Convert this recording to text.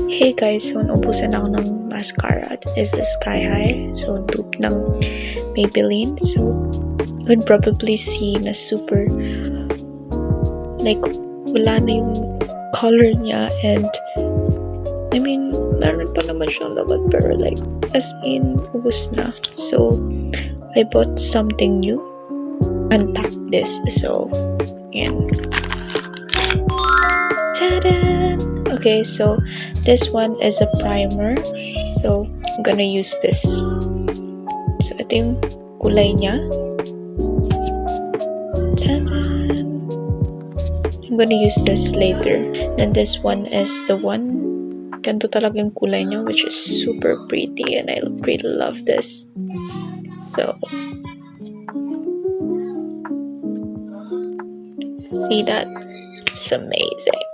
Hey guys, so naubusan ako ng mascara. This is Sky High. So, dupe ng Maybelline. So, you could probably see na super, like, wala na yung color niya. And, I mean, meron pa naman siyang laman. Pero like, as in, ubus na. So, I bought something new. Unpack this. So, yan. Ta-da! Okay, so this one is a primer. So, I'm gonna use this. So, ito yung kulay niya. Ta-da! I'm gonna use this later. And this one is the one. Ganito talaga yung kulay niya, which is super pretty. And I really love this. So, see that? It's amazing.